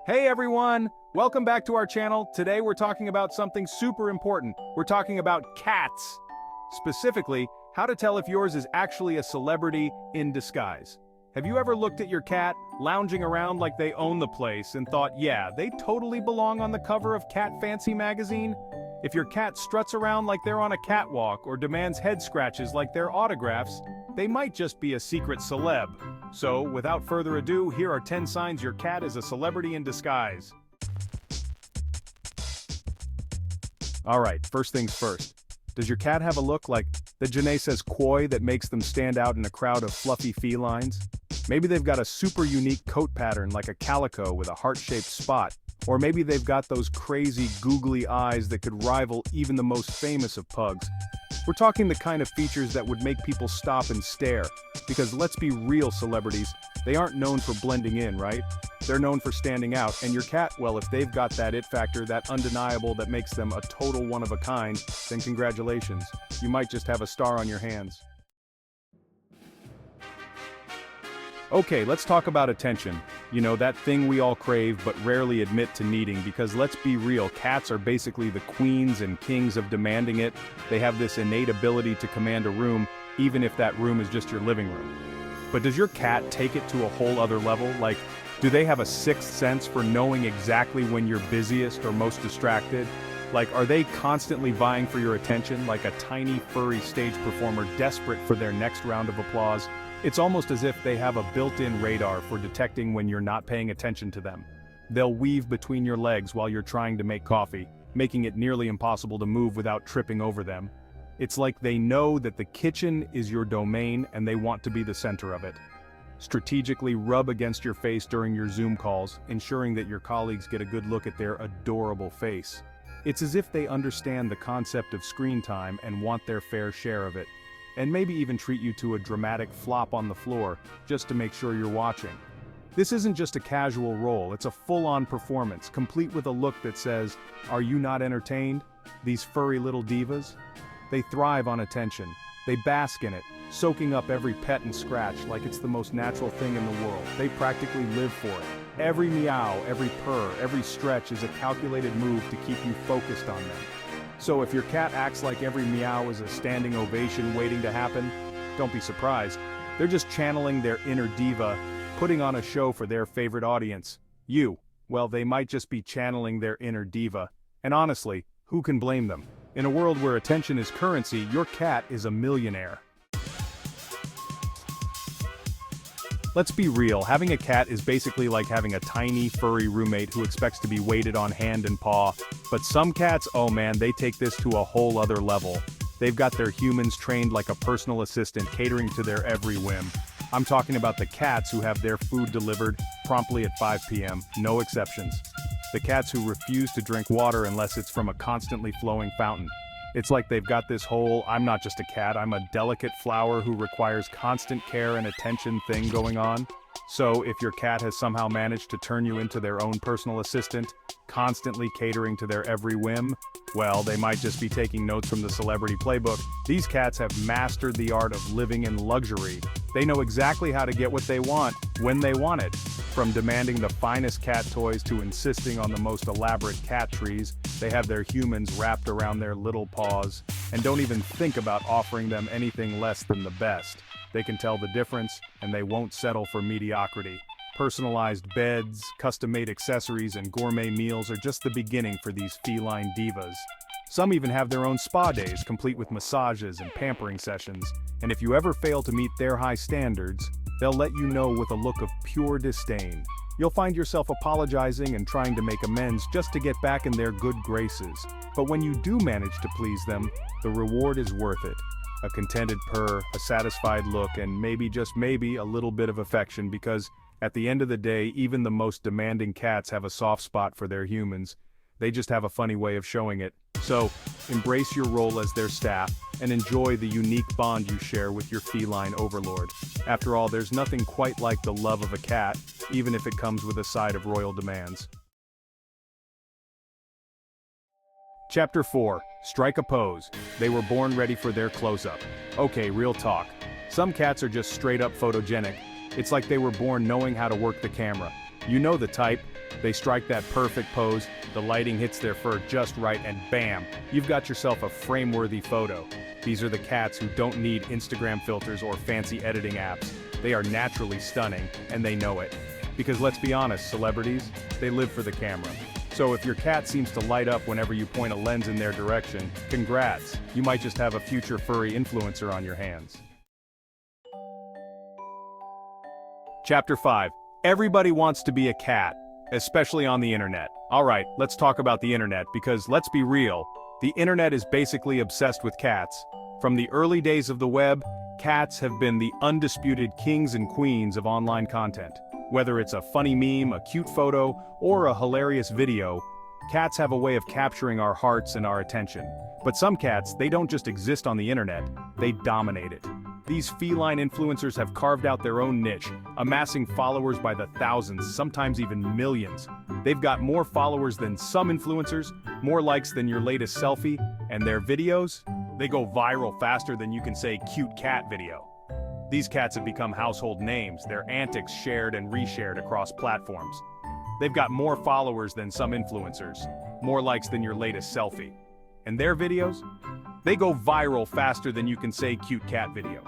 Hey everyone! Welcome back to our channel. Today we're talking about something super important. We're talking about cats. Specifically, how to tell if yours is actually a celebrity in disguise. Have you ever looked at your cat, lounging around like they own the place, and thought, yeah, they totally belong on the cover of Cat Fancy magazine? If your cat struts around like they're on a catwalk or demands head scratches like they're autographs, they might just be a secret celeb. So, without further ado, here are 10 signs your cat is a celebrity in disguise. Alright, first things first. Does your cat have a look like the je ne sais quoi that makes them stand out in a crowd of fluffy felines? Maybe they've got a super unique coat pattern like a calico with a heart-shaped spot. Or maybe they've got those crazy googly eyes that could rival even the most famous of pugs. We're talking the kind of features that would make people stop and stare. Because let's be real, celebrities, they aren't known for blending in, right? They're known for standing out, and your cat, well, if they've got that it factor, that undeniable that makes them a total one of a kind, then congratulations. You might just have a star on your hands. Okay, let's talk about attention. You know, that thing we all crave but rarely admit to needing, because let's be real, cats are basically the queens and kings of demanding it. They have this innate ability to command a room, even if that room is just your living room. But does your cat take it to a whole other level? Like, do they have a sixth sense for knowing exactly when you're busiest or most distracted? Like, are they constantly vying for your attention like a tiny furry stage performer desperate for their next round of applause? It's almost as if they have a built-in radar for detecting when you're not paying attention to them. They'll weave between your legs while you're trying to make coffee, making it nearly impossible to move without tripping over them. It's like they know that the kitchen is your domain and they want to be the center of it. Strategically rub against your face during your Zoom calls, ensuring that your colleagues get a good look at their adorable face. It's as if they understand the concept of screen time and want their fair share of it. And maybe even treat you to a dramatic flop on the floor, just to make sure you're watching. This isn't just a casual role, it's a full-on performance, complete with a look that says, "Are you not entertained? These furry little divas?" They thrive on attention. They bask in it, soaking up every pet and scratch like it's the most natural thing in the world. They practically live for it. Every meow, every purr, every stretch is a calculated move to keep you focused on them. So if your cat acts like every meow is a standing ovation waiting to happen, don't be surprised. They're just channeling their inner diva, putting on a show for their favorite audience. You. Well, they might just be channeling their inner diva. And honestly, who can blame them? In a world where attention is currency, your cat is a millionaire. Let's be real, having a cat is basically like having a tiny, furry roommate who expects to be waited on hand and paw. But some cats, oh man, they take this to a whole other level. They've got their humans trained like a personal assistant, catering to their every whim. I'm talking about the cats who have their food delivered promptly at 5 p.m., no exceptions. The cats who refuse to drink water unless it's from a constantly flowing fountain. It's like they've got this whole, I'm not just a cat, I'm a delicate flower who requires constant care and attention thing going on. So if your cat has somehow managed to turn you into their own personal assistant, constantly catering to their every whim, well, they might just be taking notes from the celebrity playbook. These cats have mastered the art of living in luxury. They know exactly how to get what they want, when they want it. From demanding the finest cat toys to insisting on the most elaborate cat trees, they have their humans wrapped around their little paws, and don't even think about offering them anything less than the best. They can tell the difference, and they won't settle for mediocrity. Personalized beds, custom-made accessories, and gourmet meals are just the beginning for these feline divas. Some even have their own spa days, complete with massages and pampering sessions, and if you ever fail to meet their high standards, they'll let you know with a look of pure disdain. You'll find yourself apologizing and trying to make amends just to get back in their good graces. But when you do manage to please them, the reward is worth it. A contented purr, a satisfied look, and maybe, just maybe, a little bit of affection, because at the end of the day, even the most demanding cats have a soft spot for their humans. They just have a funny way of showing it. So, embrace your role as their staff, and enjoy the unique bond you share with your feline overlord. After all, there's nothing quite like the love of a cat, even if it comes with a side of royal demands. Chapter 4. Strike a pose. They were born ready for their close-up. Okay, real talk. Some cats are just straight up photogenic. It's like they were born knowing how to work the camera. You know the type. They strike that perfect pose, the lighting hits their fur just right, and bam, you've got yourself a frame-worthy photo. These are the cats who don't need Instagram filters or fancy editing apps. They are naturally stunning, and they know it. Because let's be honest, celebrities, they live for the camera. So if your cat seems to light up whenever you point a lens in their direction, congrats, you might just have a future furry influencer on your hands. Chapter 5. Everybody wants to be a cat, especially on the internet. Alright, let's talk about the internet because let's be real, the internet is basically obsessed with cats. From the early days of the web, cats have been the undisputed kings and queens of online content. Whether it's a funny meme, a cute photo, or a hilarious video, cats have a way of capturing our hearts and our attention. But some cats, they don't just exist on the internet, they dominate it. These feline influencers have carved out their own niche, amassing followers by the thousands, sometimes even millions. They've got more followers than some influencers, more likes than your latest selfie, and their videos, they go viral faster than you can say cute cat video. These cats have become household names, their antics shared and reshared across platforms. They've got more followers than some influencers, more likes than your latest selfie. And their videos? They go viral faster than you can say cute cat video.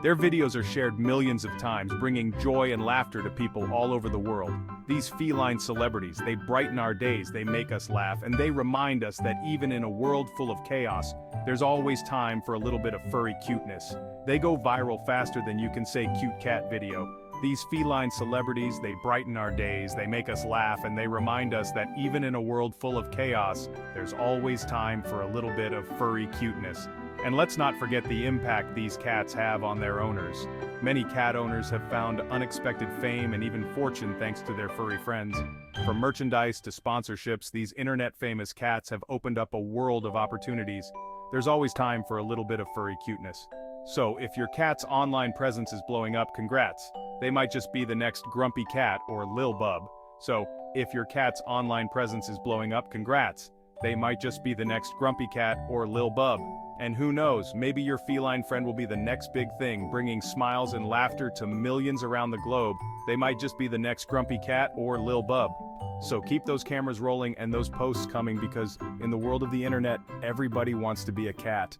Their videos are shared millions of times, bringing joy and laughter to people all over the world. These feline celebrities, they brighten our days, they make us laugh, and they remind us that even in a world full of chaos, there's always time for a little bit of furry cuteness. They go viral faster than you can say cute cat video. These feline celebrities, they brighten our days, they make us laugh, and they remind us that even in a world full of chaos, there's always time for a little bit of furry cuteness. And let's not forget the impact these cats have on their owners. Many cat owners have found unexpected fame and even fortune thanks to their furry friends. From merchandise to sponsorships, these internet-famous cats have opened up a world of opportunities. There's always time for a little bit of furry cuteness. So, if your cat's online presence is blowing up, congrats. They might just be the next grumpy cat or Lil Bub. So, if your cat's online presence is blowing up, congrats. They might just be the next grumpy cat or Lil Bub. And who knows, maybe your feline friend will be the next big thing, bringing smiles and laughter to millions around the globe. They might just be the next grumpy cat or Lil Bub. So keep those cameras rolling and those posts coming because in the world of the internet, everybody wants to be a cat.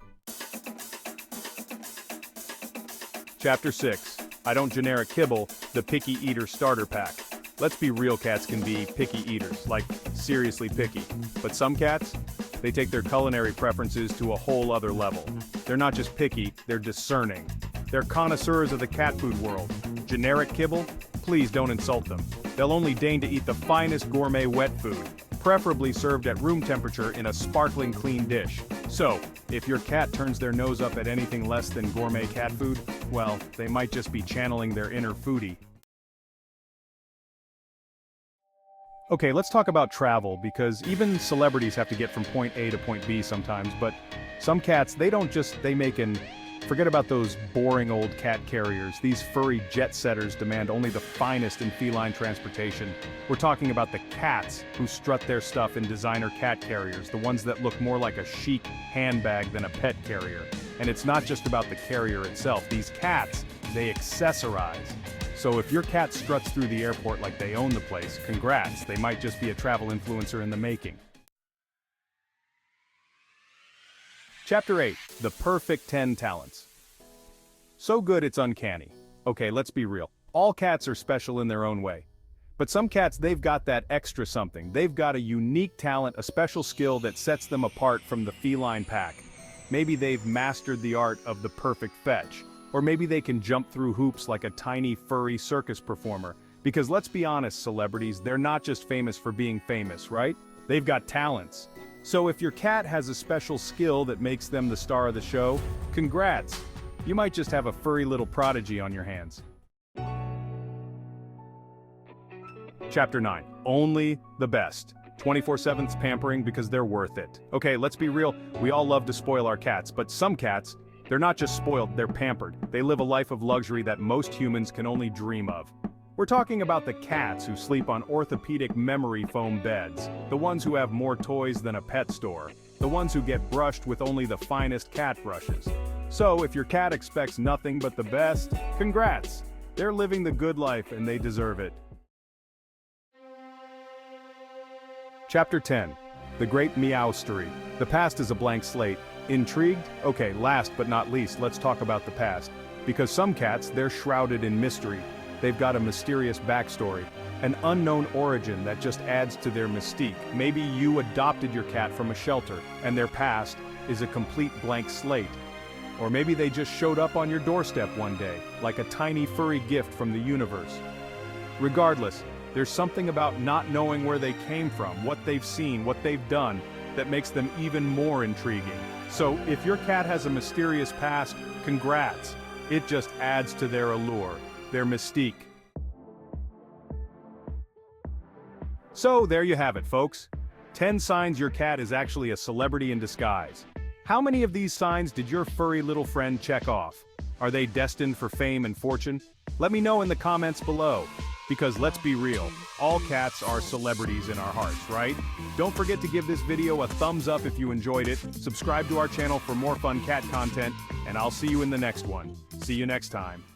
Chapter 6. I Don't Generic Kibble, the Picky Eater Starter Pack. Let's be real, cats can be picky eaters, like seriously picky. But some cats, they take their culinary preferences to a whole other level. They're not just picky, they're discerning. They're connoisseurs of the cat food world. Generic kibble? Please don't insult them. They'll only deign to eat the finest gourmet wet food, preferably served at room temperature in a sparkling clean dish. So, if your cat turns their nose up at anything less than gourmet cat food, well, they might just be channeling their inner foodie. Okay, let's talk about travel, because even celebrities have to get from point A to point B sometimes, but some cats, they make an... Forget about those boring old cat carriers. These furry jet setters demand only the finest in feline transportation. We're talking about the cats who strut their stuff in designer cat carriers, the ones that look more like a chic handbag than a pet carrier. And it's not just about the carrier itself. These cats, they accessorize. So if your cat struts through the airport like they own the place, congrats, they might just be a travel influencer in the making. Chapter 8. The Perfect 10 Talents. So good it's uncanny. Okay, let's be real. All cats are special in their own way. But some cats, they've got that extra something. They've got a unique talent, a special skill that sets them apart from the feline pack. Maybe they've mastered the art of the perfect fetch. Or maybe they can jump through hoops like a tiny furry circus performer. Because let's be honest, celebrities, they're not just famous for being famous, right? They've got talents. So if your cat has a special skill that makes them the star of the show, congrats! You might just have a furry little prodigy on your hands. Chapter 9. Only the best. 24/7 pampering because they're worth it. Okay, let's be real, we all love to spoil our cats, but some cats, they're not just spoiled, they're pampered. They live a life of luxury that most humans can only dream of. We're talking about the cats who sleep on orthopedic memory foam beds, the ones who have more toys than a pet store, the ones who get brushed with only the finest cat brushes. So if your cat expects nothing but the best, congrats! They're living the good life and they deserve it. Chapter 10. The Great Meowstery. The past is a blank slate. Intrigued? Okay, last but not least, let's talk about the past. Because some cats, they're shrouded in mystery. They've got a mysterious backstory, an unknown origin that just adds to their mystique. Maybe you adopted your cat from a shelter, and their past is a complete blank slate. Or maybe they just showed up on your doorstep one day, like a tiny furry gift from the universe. Regardless, there's something about not knowing where they came from, what they've seen, what they've done, that makes them even more intriguing. So, if your cat has a mysterious past, congrats. It just adds to their allure, their mystique. So, there you have it, folks. 10 signs your cat is actually a celebrity in disguise. How many of these signs did your furry little friend check off? Are they destined for fame and fortune? Let me know in the comments below. Because let's be real, all cats are celebrities in our hearts, right? Don't forget to give this video a thumbs up if you enjoyed it, subscribe to our channel for more fun cat content, and I'll see you in the next one. See you next time.